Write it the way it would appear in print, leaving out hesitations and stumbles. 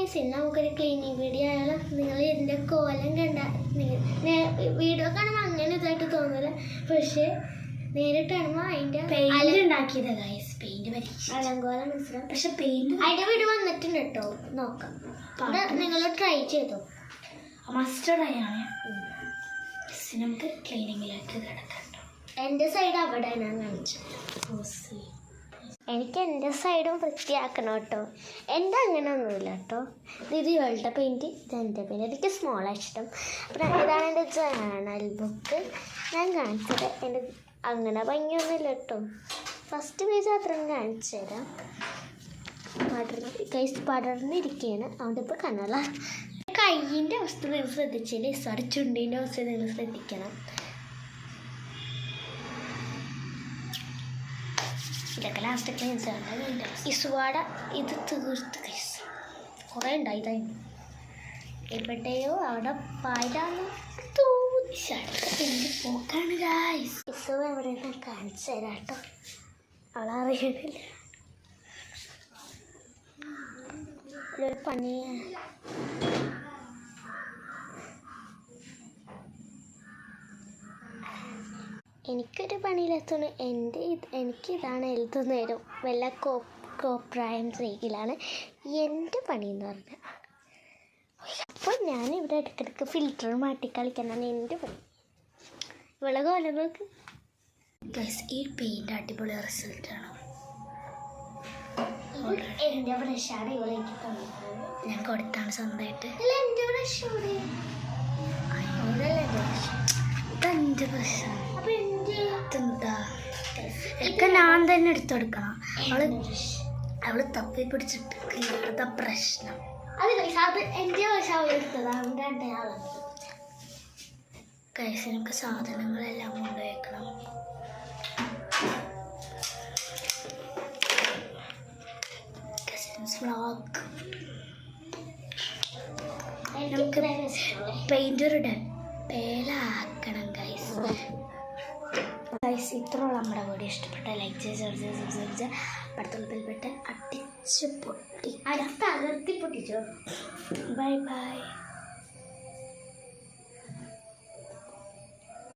Guys, ഇന്ന് നമുക്കൊരു cleaning video ആയാലും. നിങ്ങൾ ഇതിൻ്റെ കോലം കണ്ട വീഡിയോ കാണുമ്പോൾ അങ്ങനെ ഇതായിട്ട് തോന്നില്ല, പക്ഷേ നേരിട്ട് കാണുമ്പോൾ അതിൻ്റെ പെയിന്റ് ഉണ്ടാക്കിയത് ഗൈസ്. പെയിന്റ് അലങ്കോലം മനസ്സിലാവും. പക്ഷെ പെയിന്റ് അതിൻ്റെ വീഡിയോ വന്നിട്ടുണ്ട് കേട്ടോ, നോക്കാം. നിങ്ങൾ ട്രൈ ചെയ്തോ. മസ്റ്റർഡായാണ്. നമുക്ക് ക്ലീനിങ്ങിലേക്ക് കിടക്കാം. എൻ്റെ സൈഡ് അവിടെ ഞാൻ കാണിച്ചു. എനിക്ക് എൻ്റെ സൈഡും വൃത്തിയാക്കണം കേട്ടോ. എൻ്റെ അങ്ങനെ ഒന്നുമില്ല കേട്ടോ. ഇത് ഇവളുടെ പെയിൻറ്റ്, ഇതെൻ്റെ പെയിൻറ്റ്. എനിക്ക് സ്മോളാണ് ഇഷ്ടം. അപ്പം ഇതാണ് എൻ്റെ ജേണൽ ബുക്ക്. ഞാൻ കാണിച്ചത് എൻ്റെ അങ്ങനെ ഭംഗിയൊന്നുമില്ല കേട്ടോ. ഫസ്റ്റ് പേജ് അത്രയും കാണിച്ചു തരാം. പടർന്നിരിക്കുകയാണ്, അതുകൊണ്ട് ഇപ്പോൾ കനല. കയ്യിൻ്റെ അവസ്ഥ നിങ്ങൾ ശ്രദ്ധിച്ചില്ലേ? സോറി, ചുണ്ടിൻ്റെ അവസ്ഥ നിങ്ങൾ ശ്രദ്ധിക്കണം. ഇതൊക്കെ ലാസ്റ്റ് ക്ലീൻസ് ആണ്. ഇസുവാട ഇത് തീർത്ത് കൈസ് കുറേ ഉണ്ടായതായിരുന്നു. എവിടെയോ അവിടെ പാടാന്ന് പോക്കാണ് ഗായ്സ്. ഇസുവ എവിടെയാണ് കാണിച്ചു തരാം കേട്ടോ. അവളറിയണില്ല. ഒരു പണിയാണ്. എനിക്കൊരു പണിയിലെത്തുന്നു. എനിക്കിതാണ് എഴുതു നേരം. വല്ല കോപ്രായം സ്ത്രീയിലാണ് എൻ്റെ പണി എന്ന് പറഞ്ഞാൽ. അപ്പോൾ ഞാനിവിടെ ഇടയ്ക്കിടയ്ക്ക് ഫിൽറ്റർ മാറ്റി കളിക്കാനാണ് എൻ്റെ പണി. ഇവളെ പോലെ നോക്ക് ഗൈസ്. ഈ പെയിന്റ് അടിപൊളി റിസൾട്ടാണ്. എൻ്റെ ബ്രഷാണ് ഇവളേക്ക് തന്നത്. ഞാൻ കൊടുത്താണ് സ്വന്തമായിട്ട്. അല്ല, എൻ്റെ ബ്രഷ് ഇവിടെ. ഇതെൻ്റെ ബ്രഷാണ്. അപ്പം എൻ്റെ ഒക്കെ ഞാൻ തന്നെ എടുത്തു കൊടുക്കണം. അവള് തപ്പി പിടിച്ചിട്ട് ഇല്ലാത്ത പ്രശ്നം. അത് ഗൈസ്, അത് എൻ്റെ ബ്രഷാണ് എടുത്തതാണ്. രണ്ടാളത് ഗൈസ്, നമുക്ക് സാധനങ്ങളെല്ലാം കൊണ്ടുവയ്ക്കണം. വ്ളോഗ് നമുക്ക് പെയിൻറ്ററുടെ പേലാക്കണം ഗൈസ്. ഗൈസ്, ഇത്രയുള്ള നമ്മുടെ വീഡിയോ ഇഷ്ടപ്പെട്ട ലൈക്ക് ചെയ്ത് അടുത്തുള്ളതിൽപ്പെട്ട് അടിച്ച് പൊട്ടി തകർത്തി പൊട്ടിച്ചോ. Bye bye.